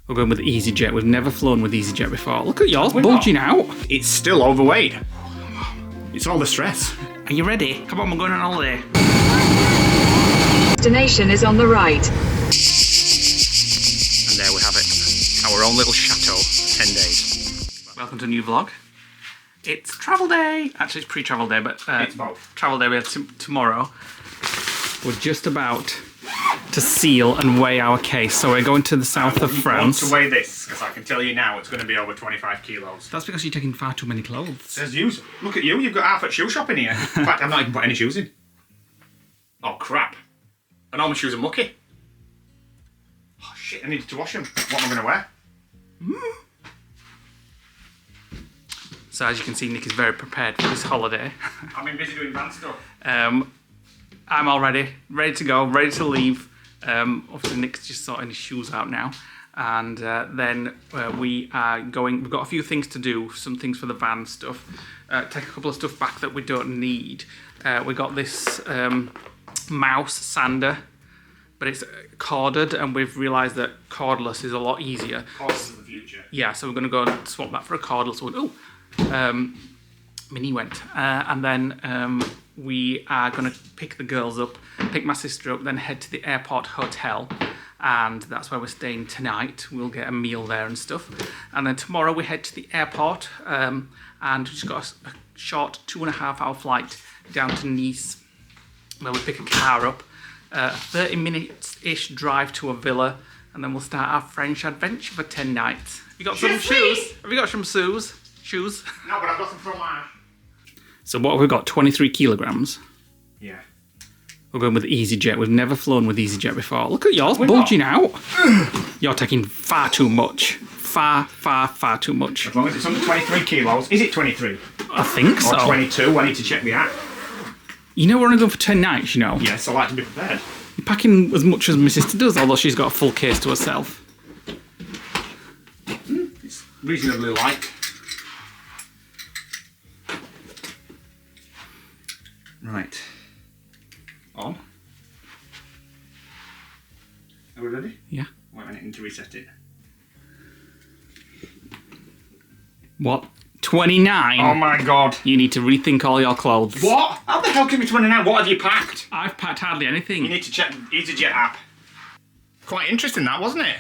We're going with easyjet. We've never flown with easyjet before. Look at yours bulging out. It's still overweight. It's all the stress. Are you ready? Come on, we're going on holiday. Destination is on the right. And there we have it. Our own little chateau. 10 days. Welcome to a new vlog. It's travel day. Actually, it's pre-travel day, but it's both. Travel day we have tomorrow. We're just about to seal and weigh our case. So we're going to the south of France. I want to weigh this, because I can tell you now it's going to be over 25 kilos. That's because you're taking far too many clothes. Says you. Look at you, you've got half at shoe shop in here. In fact, I've not even put any shoes in. Oh, crap. And all my shoes are mucky. Oh, shit, I needed to wash them. What am I going to wear? So as you can see, Nick is very prepared for this holiday. I've been busy doing van stuff. I'm all ready to go, ready to leave. Obviously Nick's just sorting his shoes out now. And then we are going, we've got a few things to do, some things for the van stuff. Take a couple of stuff back that we don't need. We got this mouse sander, but it's corded, and we've realised that cordless is a lot easier. Cordless is the future. Yeah, so we're going to go and swap that for a cordless one. Oh, Minnie went. And then we are going to pick the girls up, pick my sister up, then head to the airport hotel. And that's where we're staying tonight. We'll get a meal there and stuff. And then tomorrow we head to the airport, and we've just got a short 2.5 hour flight down to Nice, where we pick a car up, 30 minutes-ish drive to a villa, and then we'll start our French adventure for 10 nights. Have you got some shoes? Have you got some shoes? No, but I've got some fromage. So what have we got? 23 kilograms. Yeah. We're going with easyjet. We've never flown with easyjet before. Look at yours bulging out. You're taking far too much. Far too much. As long as it's under 23 kilos. Is it 23? I think so. Or 22. I need to check the app. You know we're only going for 10 nights, you know. Yes, I like to be prepared. You're packing as much as my sister does, although she's got a full case to herself. It's reasonably light. Right. On. Are we ready? Yeah. Wait a minute, I need to reset it. What? 29? Oh my god. You need to rethink all your clothes. What? How the hell can you be 29? What have you packed? I've packed hardly anything. You need to check the easyjet app. Quite interesting that, wasn't it?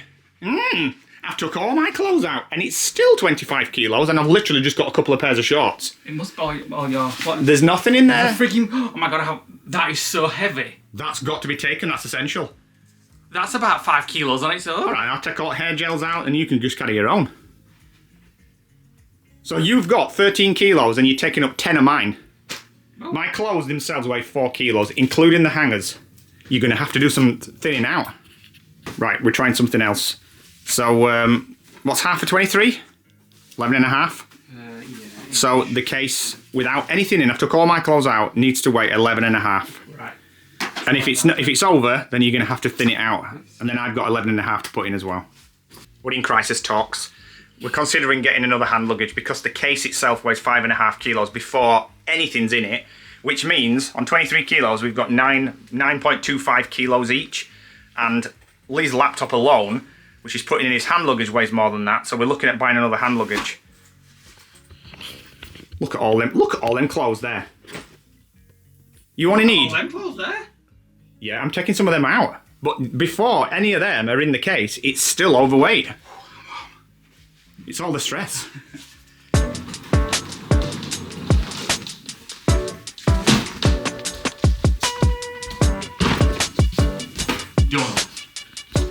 I took all my clothes out and it's still 25 kilos and I've literally just got a couple of pairs of shorts. It must be all your... What? There's nothing in there. Freaking... Oh my god, that is so heavy. That's got to be taken, that's essential. That's about 5 kilos on its own. Alright, I'll take all hair gels out and you can just carry your own. So you've got 13 kilos and you're taking up 10 of mine. Oh. My clothes themselves weigh 4 kilos, including the hangers. You're going to have to do some thinning out. Right, we're trying something else. So, what's half of 23? 11 and a half? Yeah. So the case, without anything in, I took all my clothes out, needs to weigh 11 and a half. Right. And if it's over, then you're going to have to thin it out. And then I've got 11 and a half to put in as well. We're in crisis talks. We're considering getting another hand luggage because the case itself weighs 5.5 kilos before anything's in it, which means on 23 kilos we've got 9.25 kilos each, and Lee's laptop alone, which he's putting in his hand luggage, weighs more than that, so we're looking at buying another hand luggage. Look at all them clothes there. You only need... All them clothes there? Yeah, I'm taking some of them out. But before any of them are in the case, it's still overweight. It's all the stress.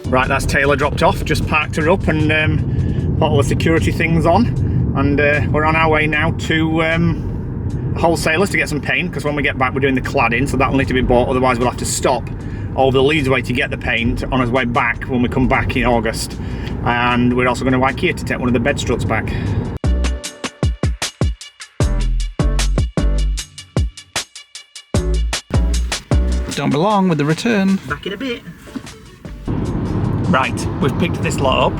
Right, that's Taylor dropped off, just parked her up and put all the security things on. And we're on our way now to wholesalers to get some paint, because when we get back we're doing the cladding, so that'll need to be bought, otherwise we'll have to stop over the Leeds way to get the paint on our way back when we come back in August. And we're also going to IKEA to take one of the bed struts back. Don't belong with the return. Back in a bit. Right, we've picked this lot up.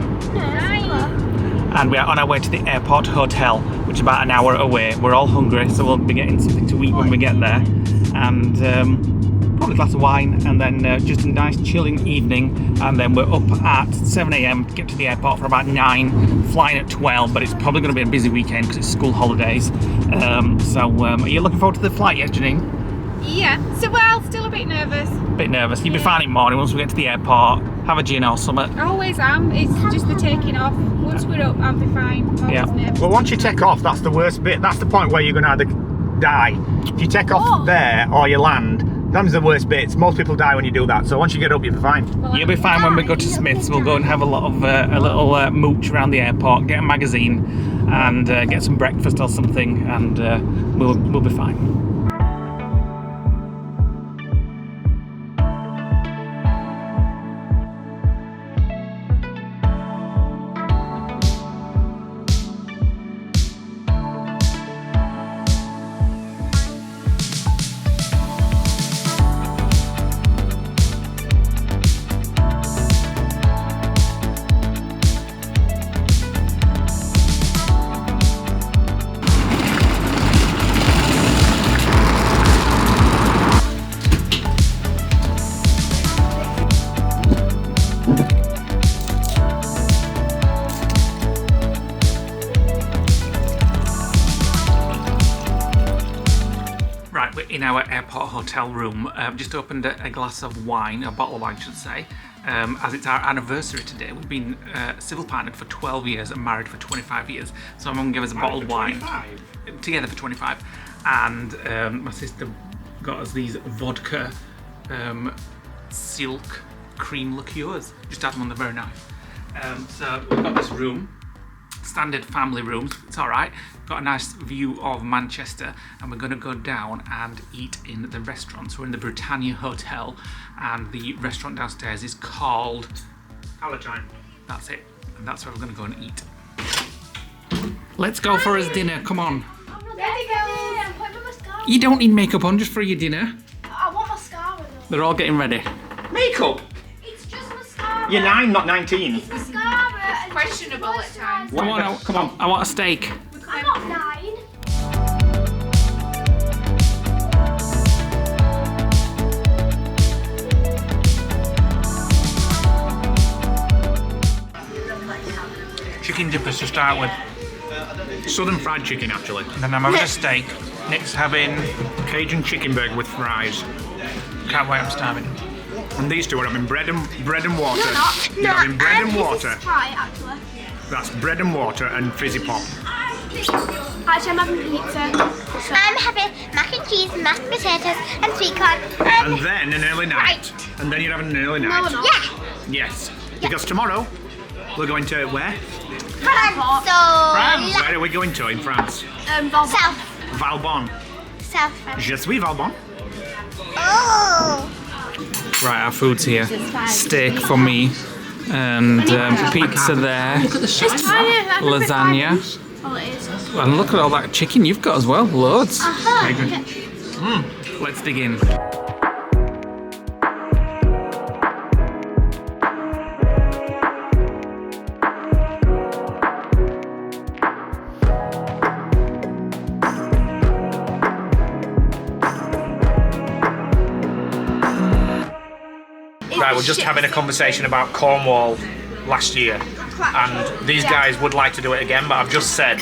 And we are on our way to the airport hotel, which is about an hour away. We're all hungry, so we'll be getting something to eat when we get there. And probably a glass of wine, and then just a nice chilling evening. And then we're up at 7 a.m. to get to the airport for about 9, flying at 12. But it's probably going to be a busy weekend because it's school holidays. Are you looking forward to the flight yet, Janine? Yeah, so well, still a bit nervous. Bit nervous. You'll be fine in the morning once we get to the airport. Have a gin or something. I always am. It's just the taking off. Once we're up, I'll be fine. Yeah. Nervous. Well, once you take off, that's the worst bit. That's the point where you're going to either die. If you take off there or you land, them's the worst bits. Most people die when you do that. So once you get up, you'll be fine. Well, You'll be fine when we go to Smith's. We'll go and have a little mooch around the airport, get a magazine, and get some breakfast or something, and we'll be fine. In our airport hotel room, just opened a glass of wine, a bottle of wine, I should say, as it's our anniversary today. We've been civil partnered for 12 years and married for 25 years. So my mum gave us a bottle of wine. Together for 25. And my sister got us these vodka silk cream liqueurs. Just had them on the very nice. So we've got this room. Standard family rooms, it's all right. Got a nice view of Manchester, and we're going to go down and eat in the restaurant. So we're in the Britannia Hotel, and the restaurant downstairs is called Palatine. That's it, and that's where we're going to go and eat. Let's go for his dinner. Come on. You don't need makeup on just for your dinner. I want mascara though. They're all getting ready. Makeup? It's just mascara. You're 9, not 19. It's mascara. And Questionable at times. Come on. I want a steak. I'm not 9. Chicken dippers to start with. Southern fried chicken, actually. And then I'm having a steak. Nick's having... Cajun chicken burger with fries. Can't wait, I'm starving. And these two are having bread and water. You're not. You're having bread and water. This is pie, actually. That's bread and water and fizzy pop. Actually, I'm having pizza. I'm having mac and cheese, mashed potatoes, and sweet corn. And then an early night. Right. And then you're having an early night. No, we're not. Yeah. Yes. Because tomorrow we're going to where? France. So, Where are we going to in France? South. Valbonne. South France. Je suis Valbonne. Oh. Right, our food's here. Steak for me. And pizza there. Lasagna. Oh, it is. And look at all that chicken you've got as well. Loads. Uh-huh. Let's dig in. Right, we're just having a conversation about Cornwall last year, and these guys would like to do it again, but I've just said,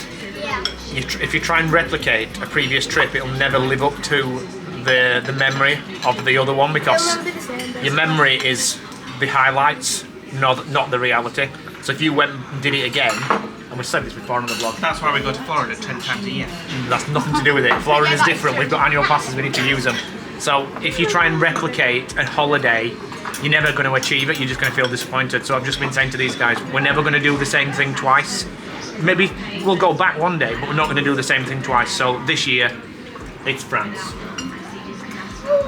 if you try and replicate a previous trip, it'll never live up to the memory of the other one, because your memory is the highlights, not the reality. So if you went and did it again, and we've said this before on the vlog, That's why we go to Florida 10 times a year. that's nothing to do with it. Florida's different. We've got annual passes, we need to use them. So if you try and replicate a holiday, you're never going to achieve it, you're just going to feel disappointed. So I've just been saying to these guys, we're never going to do the same thing twice. Maybe we'll go back one day, but we're not going to do the same thing twice. So this year, it's France.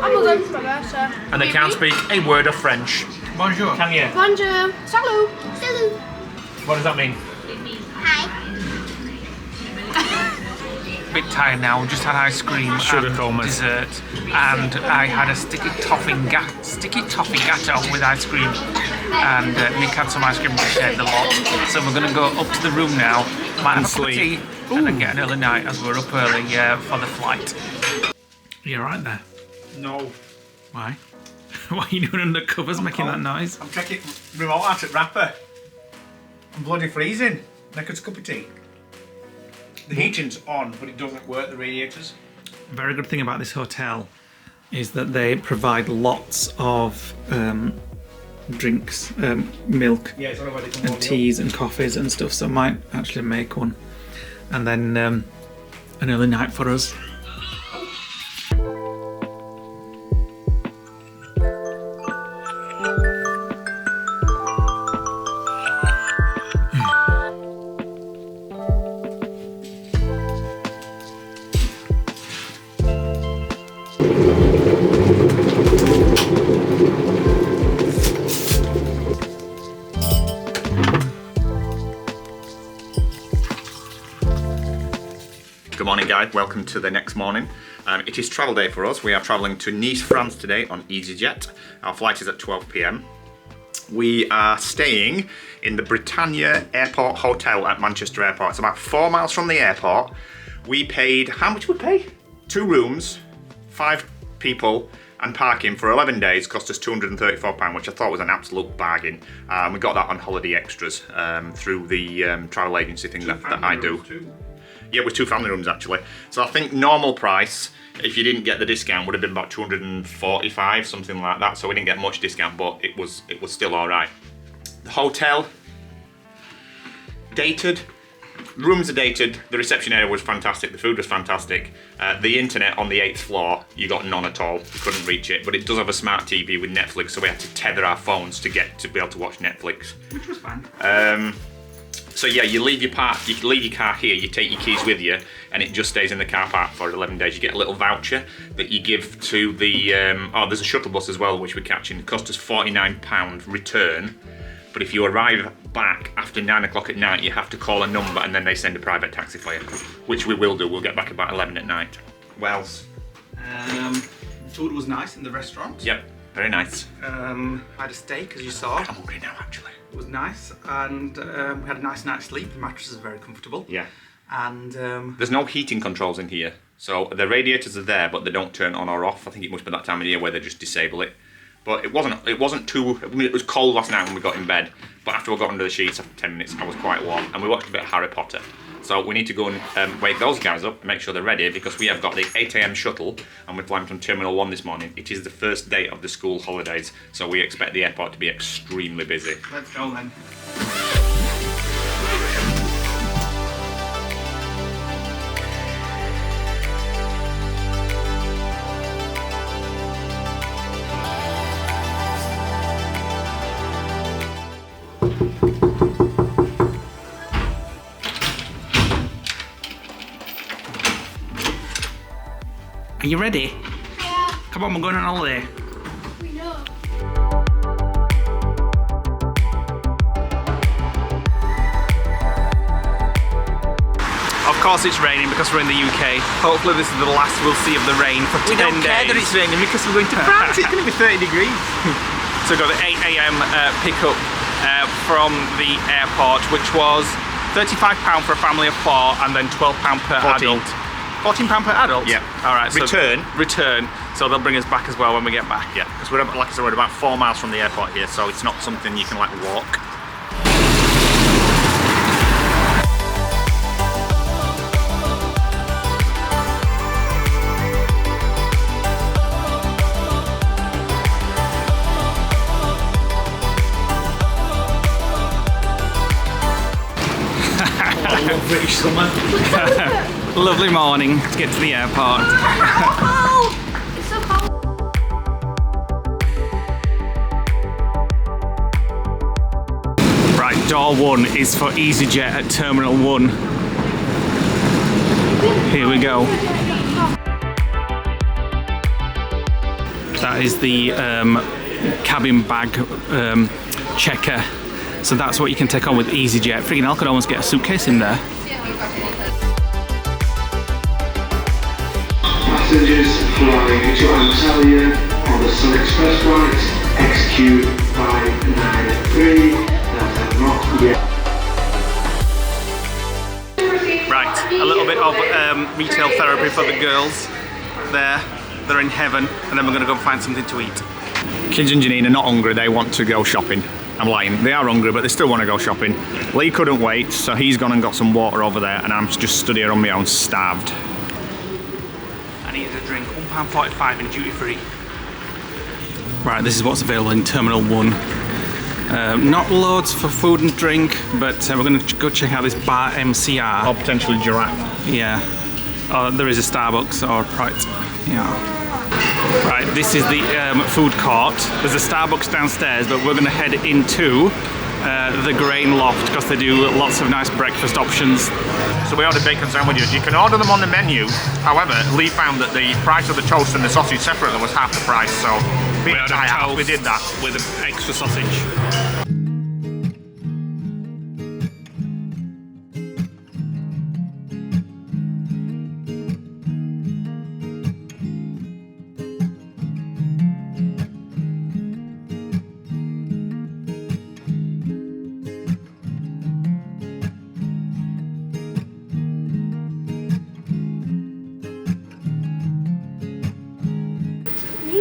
I'm going to my birthday. And they can't speak a word of French. Bonjour. Can you? Bonjour. Salut. Salut. What does that mean? Hi. Bit tired now. We just had ice cream Sugar and comas. dessert, and I had a sticky toffee gatto with ice cream, and Nick had some ice cream and shared the lot. So we're going to go up to the room now, might have a cup of tea, and then get an early night as we're up early for the flight. Are you alright there? No. Why? What are you doing under covers making that noise? I'm checking remote out at Rapper. I'm bloody freezing. Neck a cup of tea. The heating's on, but it doesn't work, the radiators. A very good thing about this hotel is that they provide lots of drinks, milk Yeah, it's already come and teas and coffees and stuff, so I might actually make one. And then an early night for us. Good morning, guys. Welcome to the next morning. It is travel day for us. We are travelling to Nice, France today on easyjet. Our flight is at 12 p.m. We are staying in the Britannia Airport Hotel at Manchester Airport. It's about 4 miles from the airport. We paid, how much we pay? 2 rooms, 5 people, and parking for 11 days cost us £234, which I thought was an absolute bargain. We got that on Holiday Extras through the travel agency thing that I do. Yeah, with 2 family rooms actually. So I think normal price, if you didn't get the discount, would have been about 245, something like that. So we didn't get much discount, but it was still all right. The hotel, dated. Rooms are dated. The reception area was fantastic. The food was fantastic. The internet on the 8th floor, you got none at all. You couldn't reach it. But it does have a smart TV with Netflix, so we had to tether our phones to be able to watch Netflix. Which was fine. So yeah, you leave your car here, you take your keys with you, and it just stays in the car park for 11 days. You get a little voucher that you give to the, there's a shuttle bus as well, which we're catching. It cost us £49 return, but if you arrive back after 9 o'clock at night, you have to call a number and then they send a private taxi for you, which we will do. We'll get back about 11 at night. Wells. Food was nice in the restaurant. Yep, very nice. I had a steak, as you saw. I'm hungry now, actually. It was nice, and we had a nice night's sleep. The mattress is very comfortable. Yeah. And there's no heating controls in here, so the radiators are there, but they don't turn on or off. I think it must be that time of year where they just disable it. But it wasn't too. I mean, it was cold last night when we got in bed, but after we got under the sheets after 10 minutes, I was quite warm, and we watched a bit of Harry Potter. So we need to go and wake those guys up and make sure they're ready, because we have got the 8 a.m. shuttle and we're flying from Terminal 1 this morning. It is the first day of the school holidays, so we expect the airport to be extremely busy. let's go then. Are you ready? Yeah, Come on, we're going on holiday. we know. Of course it's raining because we're in the UK. Hopefully this is the last we'll see of the rain for 10 days. We don't care that it's raining because we're going to France. It's going to be 30 degrees. So we got the 8 a.m. pickup from the airport, which was £35 for a family of 4 and then £12 per 14. adult. £14 per adult? Yeah. All right. So Return. So they'll bring us back as well when we get back. Yeah, because we're, like I said, we're about 4 miles from the airport here, so it's not something you can like walk. British summer. Lovely morning to get to the airport. It's so cold. Right, door 1 is for easyjet at Terminal 1. Here we go. That is the cabin bag checker. So that's what you can take on with easyjet. Freaking hell, could almost get a suitcase in there. Passengers flying to Antalya on the Sun Express flight XQ593 that have not yet. Right, a little bit of retail therapy for the girls there. they're in heaven, and then we're going to go find something to eat. Kids and Janine are not hungry, they want to go shopping. I'm lying, they are hungry, but they still want to go shopping. Leigh couldn't wait, so he's gone and got some water over there, and I'm just stood here on my own, starved. I needed a drink, £1.45 in duty free. Right, this is what's available in Terminal 1. Not loads for food and drink, but we're going to go check out this bar MCR. Or potentially giraffe. Yeah. Oh, there is a Starbucks, alright. Yeah. Right, this is the food court. There's a Starbucks downstairs, but we're going to head into the Grain Loft because they do lots of nice breakfast options. So we ordered bacon sandwiches. You can order them on the menu. However, Leigh found that the price of the toast and the sausage separately was half the price, so we did that. With an extra sausage.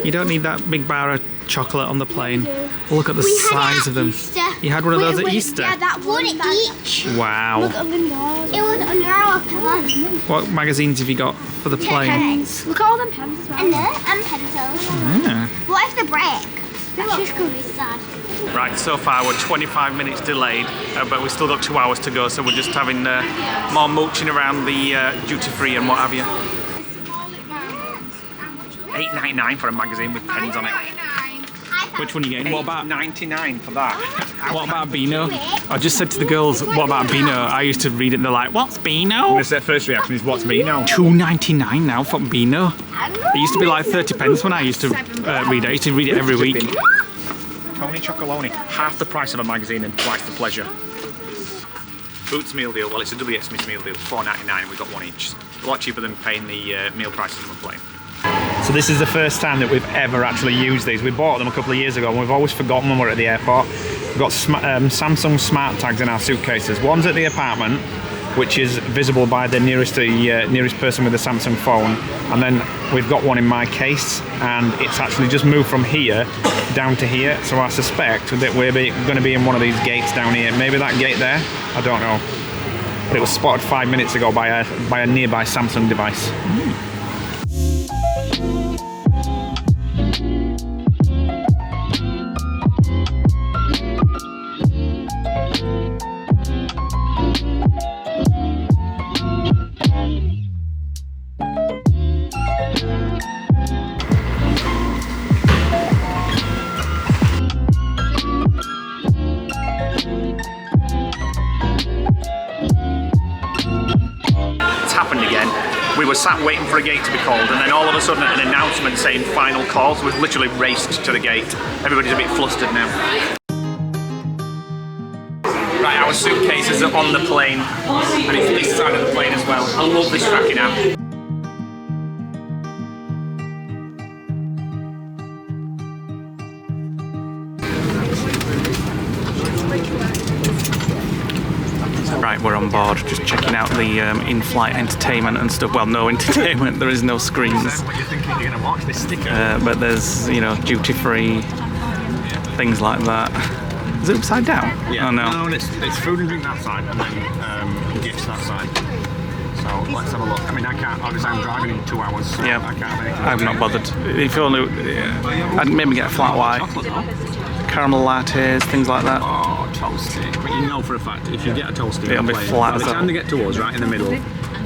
You don't need that big bar of chocolate on the plane. Look at the size of them. You had one of those at Easter? Yeah, that one each. Wow. Look under those. It was under our pillow. What magazines have you got for the plane? Pens. Look at all them pens as well. And pencils. Yeah. What if they break? That's just going to be sad. Right, so far we're 25 minutes delayed, but we've still got 2 hours to go, so we're just having more mooching around the duty free and what have you. $8.99 for a magazine with pens on it. Which one are you getting? What about $8.99 for that? What about Beano? I just said to the girls, what about Beano? I used to read it and they're like, what's Beano? Their first reaction is, what's Beano? $2.99 now for Beano. It used to be like 30 pence when I used to read it. I used to read it every week. Tony Chocolonely, half the price of a magazine and twice the pleasure. Boots meal deal, well it's a WX Smith meal deal, $4.99 and we got one each. A lot cheaper than paying the meal prices on the plane. So this is the first time that we've ever actually used these. We bought them a couple of years ago and we've always forgotten when we're at the airport. We've got Samsung smart tags in our suitcases. One's at the apartment, which is visible by the nearest person with a Samsung phone, and then we've got one in my case, and it's actually just moved from here down to here, so I suspect that we're going to be in one of these gates down here. Maybe that gate there? I don't know. But it was spotted 5 minutes ago by a nearby Samsung device. We were sat waiting for a gate to be called, and then all of a sudden an announcement saying final call, so we've literally raced to the gate. Everybody's a bit flustered now. Right, our suitcases are on the plane, and it's this side of the plane as well. I love this tracking app. Right, we're on board, just checking out the in-flight entertainment and stuff. Well, no entertainment, there is no screens. What you're thinking, you're going to watch this sticker. But there's, you know, duty-free, things like that. Is it upside down? Yeah. Oh, no. No, it's food and drink that side, and then gifts that side. So let's have a look. I mean, I can't, obviously I'm driving in 2 hours, so yeah. I can't have anything. I've not bothered. If you only, I'd maybe get a flat white. Caramel lattes, things like that. Oh, toasty. But you know for a fact, if you get a toasty, it'll be flat. By the time they get to us, right in the middle,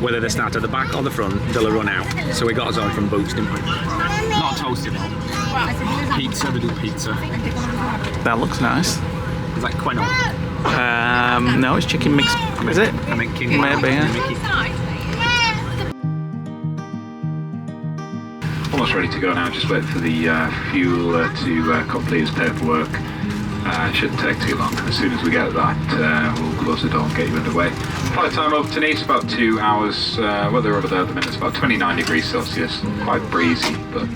whether they start at the back or the front, they'll run out. So we got us on from Boots, didn't we? Not toasty though. Pizza, they do pizza. That looks nice. Is that quinoa? No, it's chicken mix. Is it? I mean, maybe, yeah. Almost ready to go now, just wait for the fuel to complete its paperwork. It shouldn't take too long. As soon as we get that, we'll close the door and get you underway. Flight time over to Nice, about 2 hours. Weather over there at the minute is about 29 degrees Celsius. Quite breezy, but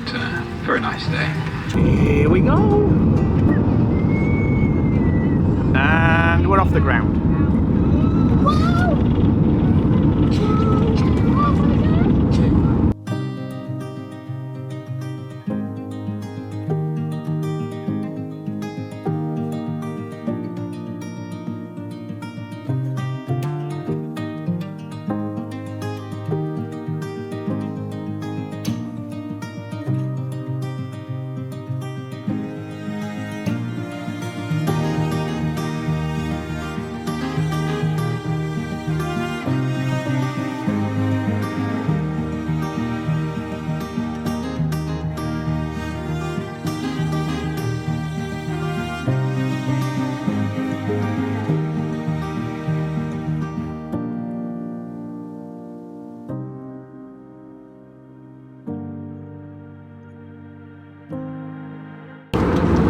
very nice day. Here we go! And we're off the ground.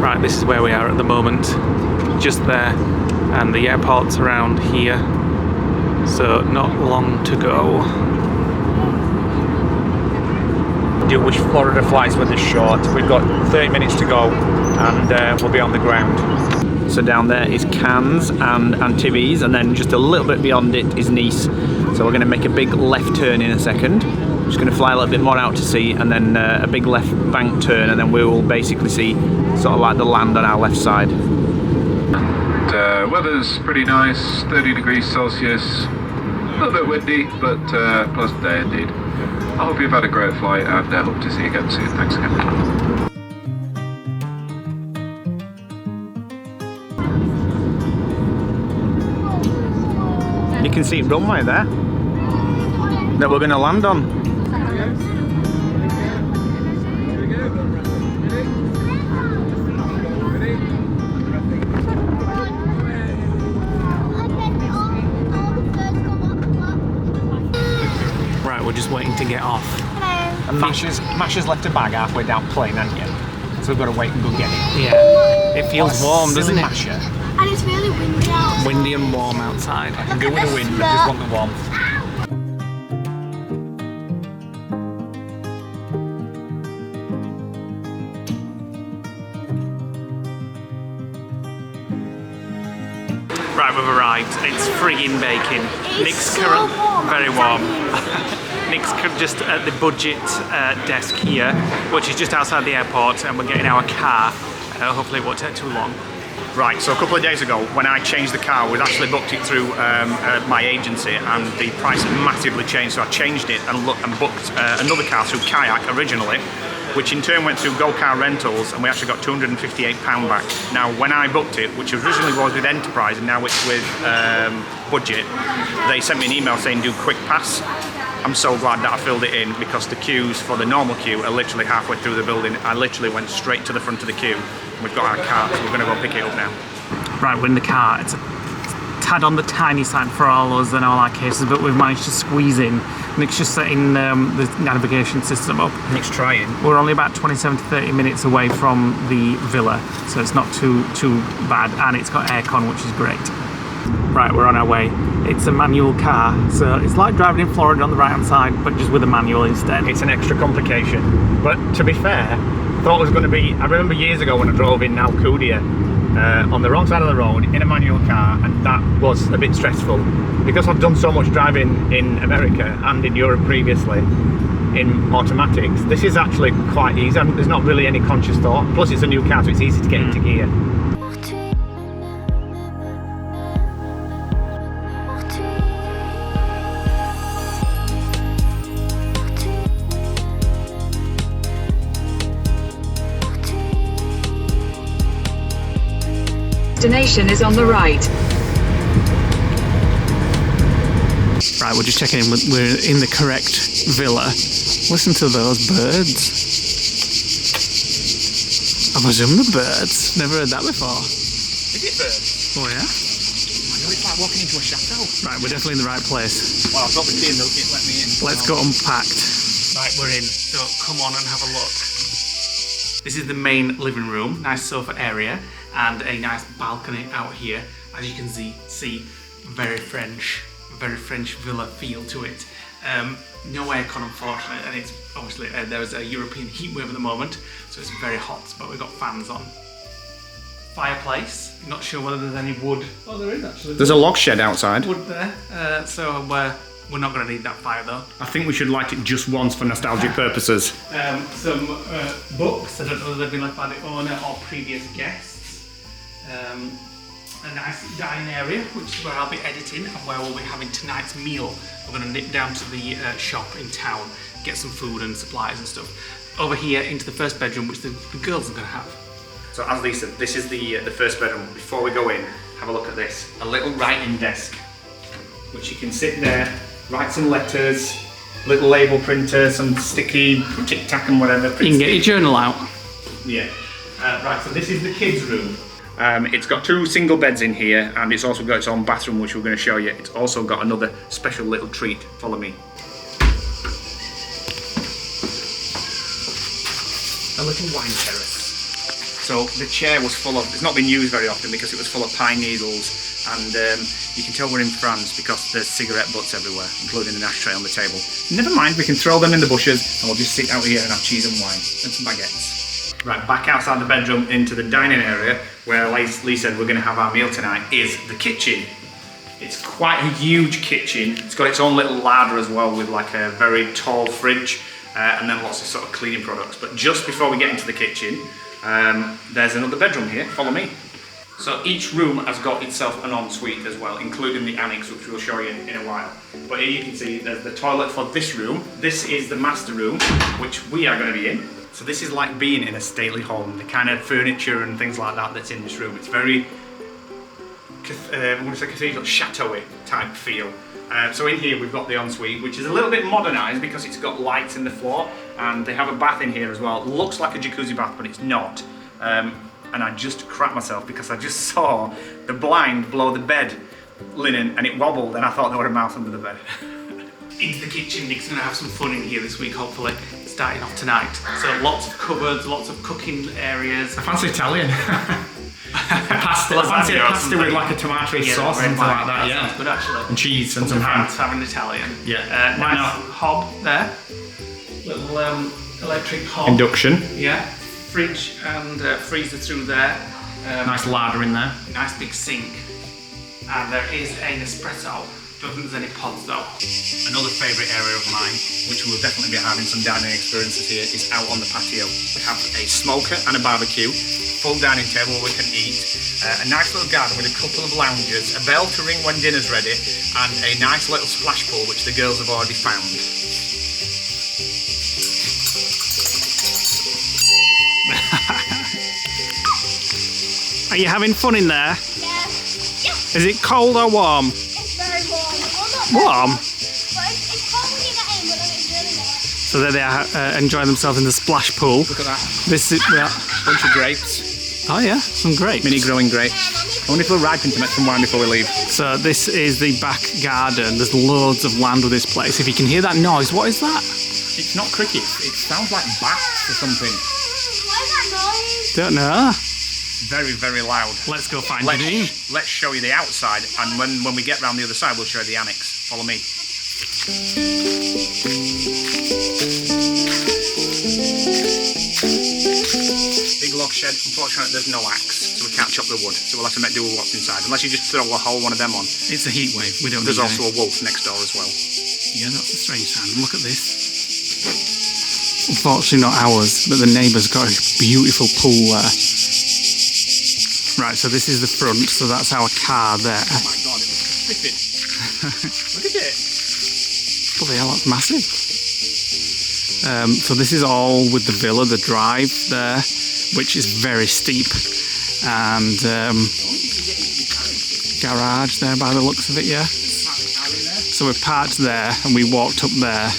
Right, this is where we are at the moment, just there, and the airport's around here, so not long to go. I do wish Florida flights were this short. We've got 30 minutes to go and we'll be on the ground. So down there is Cannes and Antibes, and then just a little bit beyond it is Nice. So we're going to make a big left turn in a second. Just going to fly a little bit more out to sea, and then a big left bank turn, and then we will basically see sort of like the land on our left side. And weather's pretty nice, 30 degrees Celsius, a little bit windy, but pleasant day indeed. I hope you've had a great flight, and I hope to see you again soon. Thanks again. You can see runway there that we're going to land on. Right, we're just waiting to get off. And Masha's left a bag halfway down plane, hasn't you? So we've got to wait and go get it. Yeah, it feels warm, doesn't it? Masha. And it's really windy out. Windy and warm outside. I can go with the wind, I just want the warmth. Right, we've arrived. It's frigging baking. It's so warm. Very warm. Nick's just at the budget desk here, which is just outside the airport, and we're getting our car. Hopefully it won't take too long. Right, so a couple of days ago, when I changed the car, we'd actually booked it through my agency, and the price had massively changed, so I changed it and booked another car through Kayak originally, which in turn went through Go Car Rentals, and we actually got £258 back. Now, when I booked it, which originally was with Enterprise, and now it's with Budget, they sent me an email saying do quick pass. I'm so glad that I filled it in, because the queues for the normal queue are literally halfway through the building. I literally went straight to the front of the queue. We've got our car, so we're going to go pick it up now. Right, we're in the car. It's a tad on the tiny side for all us and all our cases, but we've managed to squeeze in. Nick's just setting the navigation system up. Nick's trying. We're only about 27 to 30 minutes away from the villa, so it's not too bad, and it's got aircon, which is great. Right, we're on our way. It's a manual car, so it's like driving in Florida on the right-hand side, but just with a manual instead. It's an extra complication. But to be fair, I thought it was going to be, I remember years ago when I drove in Alcudia, on the wrong side of the road in a manual car, and that was a bit stressful. Because I've done so much driving in America and in Europe previously in automatics, this is actually quite easy. There's not really any conscious thought. Plus it's a new car, so it's easy to get into gear. Destination is on the right. Right, we're just checking in. We're in the correct villa. Listen to those birds. I presume the birds. Never heard that before. Is it birds? Oh yeah? I know, it's like walking into a chateau. Right, we're definitely in the right place. Well, I've got the key and they'll let me in. Let's go unpacked. Right, we're in. So come on and have a look. This is the main living room. Nice sofa area and a nice balcony out here. As you can see, very French villa feel to it. No aircon, unfortunately, and it's obviously there's a European heat wave at the moment, so it's very hot, but we've got fans on. Fireplace. Not sure whether there's any wood. Oh, there is actually. There's a log shed outside. Wood there, so we're not going to need that fire though. I think we should light it just once for nostalgic purposes. Some books. I don't know whether they've been left by the owner or previous guests. A nice dining area, which is where I'll be editing and where we'll be having tonight's meal. We're going to nip down to the shop in town, get some food and supplies and stuff. Over here into the first bedroom, which the girls are going to have. So as Lee said, this is the first bedroom. Before we go in, have a look at this. A little writing desk, which you can sit there, write some letters, little label printer, some sticky tic tac and whatever. You can get your journal out. Yeah. Right, so this is the kids' room. It's got 2 single beds in here, and it's also got its own bathroom, which we're going to show you. It's also got another special little treat. Follow me. A little wine terrace. So the chair was full of, it's not been used very often because it was full of pine needles, and you can tell we're in France because there's cigarette butts everywhere, including an ashtray on the table. Never mind, we can throw them in the bushes and we'll just sit out here and have cheese and wine and some baguettes. Right, back outside the bedroom into the dining area where Leigh said we're going to have our meal tonight is the kitchen. It's quite a huge kitchen. It's got its own little larder as well with like a very tall fridge and then lots of sort of cleaning products. But just before we get into the kitchen, there's another bedroom here. Follow me. So each room has got itself an ensuite as well, including the annex, which we'll show you in a while. But here you can see there's the toilet for this room. This is the master room, which we are going to be in. So this is like being in a stately home. The kind of furniture and things like that that's in this room. It's very, I'm going to say cathedral, chateau-y type feel. So in here we've got the ensuite, which is a little bit modernised because it's got lights in the floor, and they have a bath in here as well. It looks like a jacuzzi bath, but it's not. And I just crapped myself because I just saw the blind below the bed linen and it wobbled, and I thought there were a mouse under the bed. Into the kitchen. Nick's going to have some fun in here this week, hopefully, starting off tonight. So lots of cupboards, lots of cooking areas. I fancy Italian. Pasta, I fancy a pasta with like a tomato sauce and something like that. Yeah, sounds good actually. And cheese and some ham. Having Italian. Yeah. Why not? Hob there. Little electric hob. Induction. Yeah. Fridge and freezer through there. Nice larder in there. Nice big sink. And there is an espresso. Don't think there's any pods though. Another favourite area of mine, which we'll definitely be having some dining experiences here, is out on the patio. We have a smoker and a barbecue, full dining table where we can eat, a nice little garden with a couple of lounges, a bell to ring when dinner's ready, and a nice little splash pool which the girls have already found. Are you having fun in there? Yeah. Yeah. Is it cold or warm? It's very warm. Well, not Warm? But it's cold when you get in, but then it's really nice. So there they are, enjoying themselves in the splash pool. Look at that. This is a bunch of grapes. Oh yeah, some grapes. Mini growing grapes. I wonder if we're ripened to make some wine before we leave. So this is the back garden. There's loads of land with this place. If you can hear that noise, what is that? It's not crickets. It sounds like bats or something. What is that noise? Don't know. Very, very loud. Let's go find Janine. Let's show you the outside, and when we get round the other side, we'll show you the annex. Follow me. Big log shed. Unfortunately, there's no axe, so we can't chop the wood. So we'll have to make do with what's inside, unless you just throw a whole one of them on. It's a heat wave. We don't. There's also a wolf next door as well. Yeah, that's a strange sound. Look at this. Unfortunately, not ours, but the neighbour's got a beautiful pool there. Right, so this is the front, so that's our car there. Oh my god, it looks spiffing. Look at it. Bloody hell, that's massive. So this is all with the villa, the drive there, which is very steep. And garage there by the looks of it, yeah. So we're parked there and we walked up there.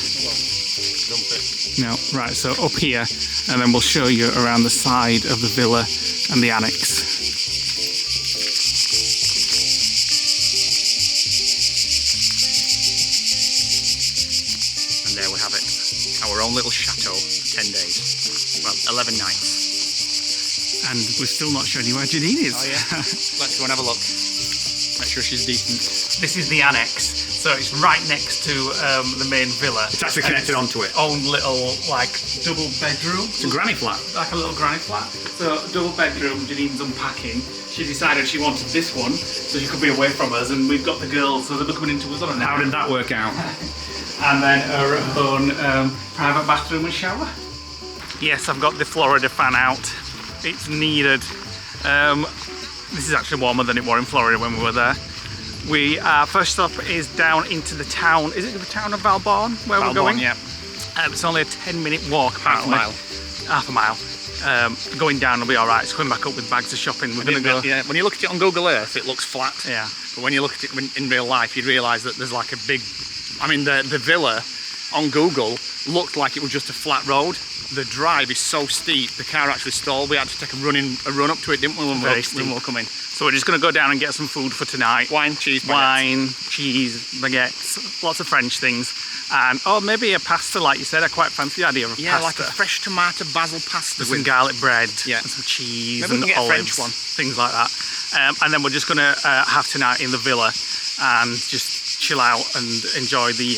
No, right, so up here, and then we'll show you around the side of the villa and the annex. And there we have it, our own little chateau for 10 days. Well, 11 nights. And we're still not showing you where Janine is. Oh yeah, let's go and have a look. Make sure she's decent. This is the annex. So it's right next to the main villa. It's actually connected onto it. Own little like double bedroom. It's a granny flat. Like a little granny flat. So double bedroom, Janine's unpacking. She decided she wanted this one so she could be away from us, and we've got the girls, so they're coming into us on a night. How did that work out? And then her own private bathroom and shower. Yes, I've got the Florida fan out. It's needed. This is actually warmer than it was in Florida when we were there. We first stop is down into the town. Is it the town of Valborn where we're going? Yeah. It's only a 10-minute walk. Half a mile. Half a mile. Going down will be all right. It's coming back up with bags of shopping. We're going to go. Yeah. When you look at it on Google Earth, it looks flat. Yeah. But when you look at it in real life, you realise that there's like a big. I mean, the villa on Google looked like it was just a flat road. The drive is so steep, the car actually stalled. We had to take a run up to it, didn't we, when we were coming? So we're just going to go down and get some food for tonight. Wine, cheese, baguettes. Wine, cheese, baguettes, lots of French things. And maybe a pasta, like you said. I quite fancy the idea of a Yeah, pasta. like a fresh tomato basil pasta with some garlic bread, yeah, and some cheese, maybe and we can get a olives, French one, things like that. And then we're just gonna have tonight in the villa and just chill out and enjoy the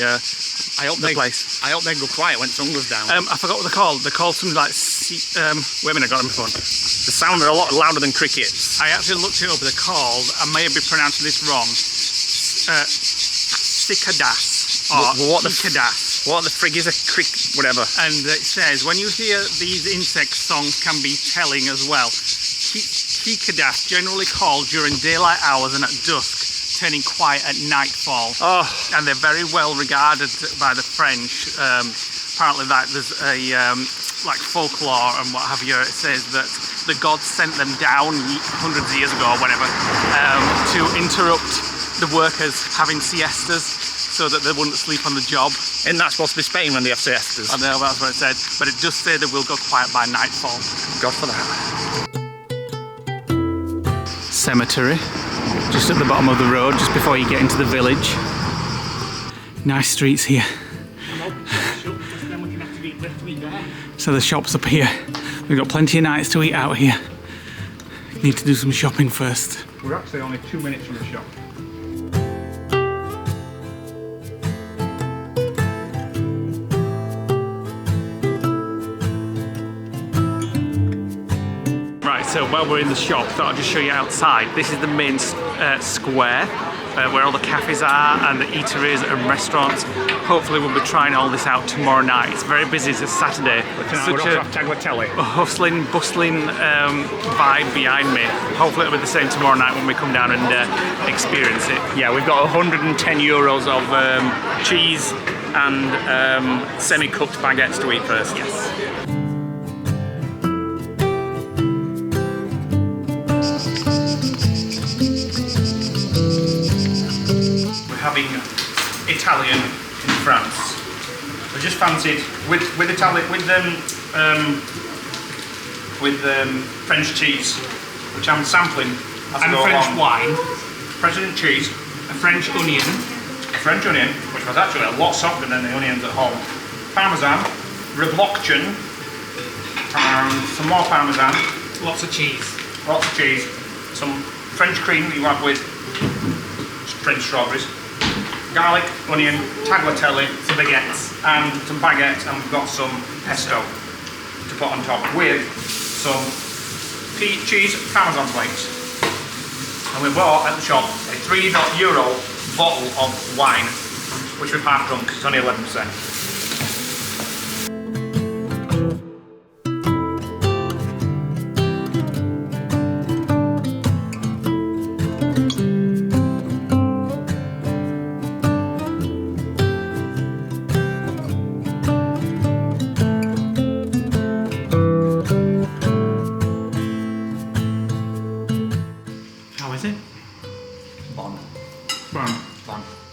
place. I hope they go quiet when sun goes down. I forgot what they're called. They're called something like wait a minute, I got them before. The sound are a lot louder than crickets. I actually looked it up. They're called, I may be pronouncing this wrong, cicadas. What the frig is a whatever. And it says when you hear these insect songs can be telling as well. Cicadas, generally called during daylight hours and at dusk, turning quiet at nightfall. And they're very well regarded by the French. Apparently, that there's a like folklore and what have you. It says that the gods sent them down hundreds of years ago or whatever to interrupt the workers having siestas, so that they wouldn't sleep on the job. Isn't that supposed to be Spain when they have siestas? I know, that's what it said. But it does say they will go quiet by nightfall. God for that. Cemetery, just at the bottom of the road, just before you get into the village. Nice streets here. So the shop's up here. We've got plenty of nights to eat out here. Need to do some shopping first. We're actually only 2 minutes from the shop. So while we're in the shop, I thought I'd just show you outside. This is the main square where all the cafes are and the eateries and restaurants. Hopefully we'll be trying all this out tomorrow night. It's very busy, it's a Saturday. Such a hustling, bustling vibe behind me. Hopefully it'll be the same tomorrow night when we come down and experience it. Yeah, we've got 110 euros of cheese and semi-cooked baguettes to eat first. Yes. Having Italian in France. We just fancied with French cheese, which I'm sampling. And French wine, French cheese, a French onion, which was actually a lot softer than the onions at home. Parmesan, reblochon, and some more parmesan. lots of cheese, some French cream that you have with French strawberries. Garlic, onion, tagliatelle, some baguettes, and we've got some pesto to put on top with some cheese parmesan flakes. And we bought at the shop a €3 bottle of wine, which we've half drunk, it's only 11%.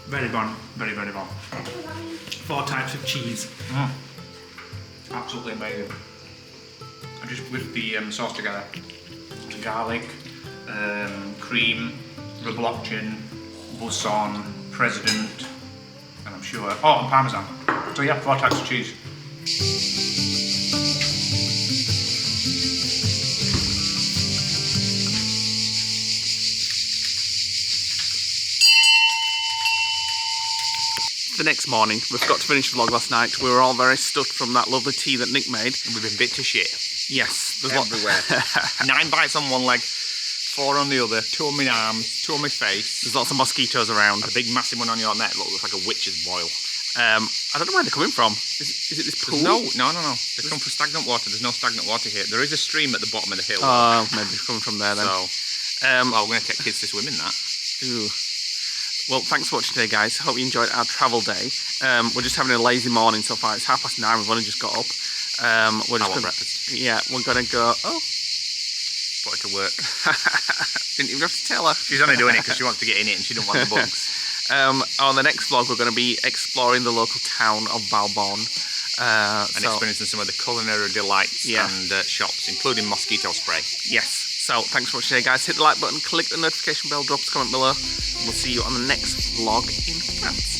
Very bon. 4 types of cheese. Absolutely amazing. I just whipped the sauce together. The garlic, cream, reblochon, boursin, president, and I'm sure, and parmesan. So yeah, 4 types of cheese. The next morning, we forgot to finish the vlog last night. We were all very stuffed from that lovely tea that Nick made. And we've been bit to shit. Yes, there's everywhere. 9 bites on one leg, 4 on the other, 2 on my arms, 2 on my face. There's lots of mosquitoes around. A big massive one on your neck looks like a witch's boil. I don't know where they're coming from. Is it this pool? No. They come from stagnant water. There's no stagnant water here. There is a stream at the bottom of the hill. Oh, maybe it's coming from there then. So, we're going to take kids to swim in that. Ooh. Well, thanks for watching today, guys. Hope you enjoyed our travel day. We're just having a lazy morning so far. It's 9:30. We've only just got up. We're just breakfast. Yeah, we're gonna go. Put her to work. Didn't even have to tell her. She's only doing it because she wants to get in it and she don't want the bugs. On the next vlog, we're going to be exploring the local town of Valbonne. And experiencing some of the culinary delights and shops, including mosquito spray. Yes. So thanks for watching today, guys. Hit the like button, click the notification bell, drop us a comment below, and we'll see you on the next vlog in France.